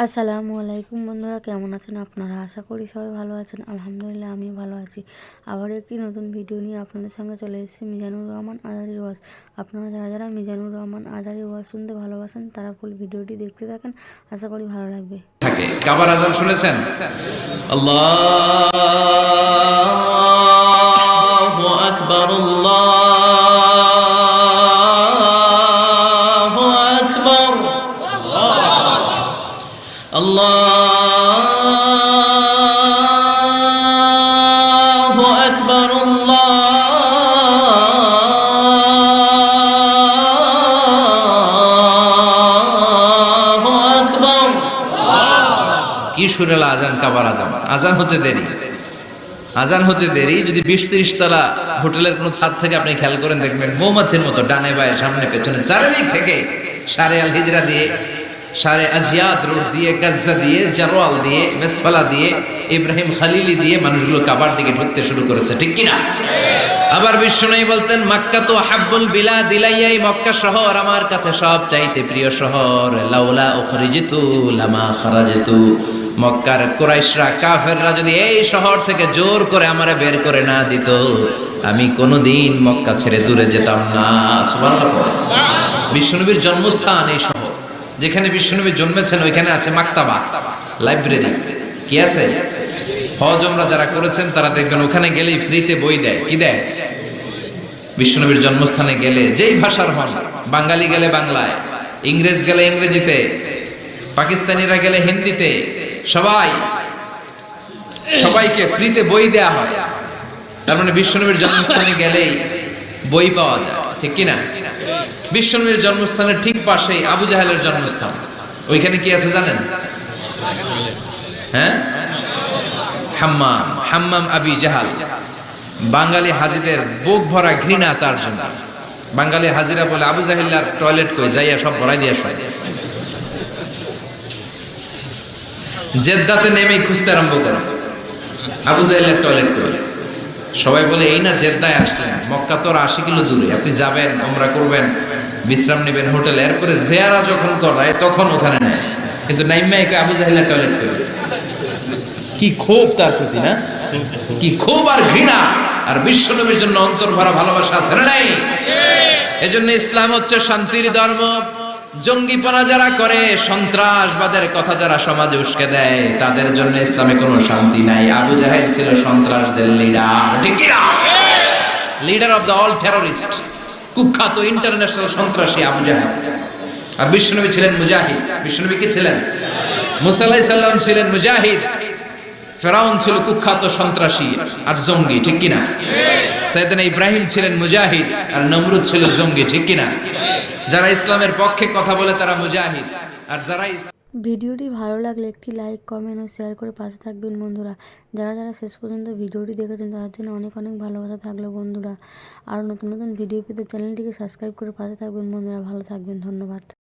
আসসালামু আলাইকুম বন্ধুরা, কেমন আছেন আপনারা? আশা করি সবাই ভালো আছেন। আলহামদুলিল্লাহ আমি ভালো আছি। আবার একটি নতুন ভিডিও নিয়ে আপনাদের সঙ্গে চলে এসেছি মিজানুর রহমান আজারির ওয়াজ। আপনারা যারা যারা মিজানুর রহমান আজারির ওয়াজ শুনতে ভালোবাসেন তারা ফুল ভিডিওটি দেখতে থাকেন, আশা করি ভালো লাগবে। থাকে কাবার আজান শুনেছেন? আল্লাহু আকবার, আল্লাহু আকবার, আল্লাহু আকবার, আল্লাহু আকবার। কি সুরেলা আজান, কাবার আজান। আজান হতে দেরি যদি 20-30 তলা হোটেলের কোনো ছাদ থেকে আপনি খেয়াল করেন, দেখবেন মৌমাছির মতো ডানে বায়ে সামনে পেছনে চারিদিক থেকে সারে আল হিজরা দিয়ে, সারে আজিয়াদ রোড দিয়ে, গাজ্জা দিয়ে, জারওয়াল দিয়ে, মেসফালা দিয়ে, ইব্রাহিম খালিলি দিয়ে মানুষগুলো কাবার দিকে ঢুকতে শুরু করেছে, ঠিক কিনা? আবার বিশ্বনবী বলতেন, মক্কা তো হাব্বুল বিলাদ ইলাইয়া, মক্কা শহর আমার কাছে সব চাইতে প্রিয় শহর। লাউলা উখরিজিতু লামা খারাজতু, মক্কার কুরাইশরা কাফেররা যদি এই শহর থেকে জোর করে আমারে বের করে না দিত, আমি কোনোদিন মক্কা ছেড়ে দূরে যেতাম না। সুবহানাল্লাহ। বিশ্বনবীর জন্মস্থান এই শহর, যেখানে বিশ্বনবী জন্মেছেন ওইখানে আছে মাকতাবা, লাইব্রেরি। কি আছে? হজ ওমরা যারা করেছেন তারা দেখবেন ওখানে গেলেই ফ্রিতে বই দেয়। কি দেয়? বিশ্বনবীর জন্মস্থানে গেলে যেই ভাষার হন, বাঙালি গেলে বাংলায়, ইংরেজ গেলে ইংরেজিতে, পাকিস্তানিরা গেলে হিন্দিতে, সবাইকে ফ্রিতে বই দেয়া হয়। তার মানে বিশ্বনবীর জন্মস্থানে গেলেই বই পাওয়া যায়, ঠিক কিনা? বিশ্বনবীর জন্মস্থানের ঠিক পাশেই আবু জাহেলের জন্মস্থান। ওইখানে কি আছে জানেন? হ্যাঁ, হাম্মাম আবি জাহাল। বাঙালি হাজিদের বুক ভরা ঘৃণা তার জন্য। বাঙালি হাজিরা বলে, আবু জাহিল্লার টয়লেট কই, যাইয়া সব ভরাই দিয়া শোয়। জেদ্দাতে নেমেই খুঁজতে আরম্ভ করে আবু জাহিল্লার টয়লেট কই। সবাই বলে, এই না জেদ্দায় আসলেন, মক্কা তো 80 কিলো দূরে, আপনি যাবেন, ওমরা করবেন, বিশ্রাম নেবেন হোটেলে, এরপরে জিয়ারা যখন করায় তখন ওখানে নেয়, কিন্তু নাইম্মা একে আবু জাহিল্লার টয়লেট কই। কি ক্ষোভ তার প্রতি, না? কি ক্ষোভ আর ঘৃণা। আর বিশ্বনবীর জন্য অন্তর ভরা ভালোবাসা আছে না নাই? এজন্য ইসলাম হচ্ছে শান্তির ধর্ম। জঙ্গিপনা যারা করে, সন্ত্রাসবাদের কথা যারা সমাজে উস্কে দেয়, তাদের জন্য ইসলামে কোনো শান্তি নাই। আবু জাহেল ছিল সন্ত্রাসদের লিডার, ঠিক কি না? Leader of the all terrorist, কুখ্যাত ইন্টারন্যাশনাল সন্ত্রাসী আবু জাহেল। আর বিশ্বনবী ছিলেন মুজাহিদ। বিশ্বনবী কি ছিলেন? মুসা আলাইহিস সালাম ছিলেন মুজাহিদ। ফেরাউন ছিল কুখ্যাত সন্ত্রাসী আর জঙ্গি, ঠিক কিনা? সাইয়েদনা ইব্রাহিম ছিলেন মুজাহিদ আর নমরুদ ছিল জঙ্গি, ঠিক কিনা? যারা ইসলামের পক্ষে কথা বলে তারা মুজাহিদ, আর যারা ভিডিওটি ভালো লাগলে একটি লাইক, কমেন্ট ও শেয়ার করে পাশে থাকবেন বন্ধুরা। যারা যারা শেষ পর্যন্ত ভিডিওটি দেখেছেন তাদের জন্য অনেক অনেক ভালোবাসা থাকলো বন্ধুরা। আর নতুন নতুন ভিডিও পেতে চ্যানেলটিকে সাবস্ক্রাইব করে পাশে থাকবেন বন্ধুরা। ভালো থাকবেন, ধন্যবাদ।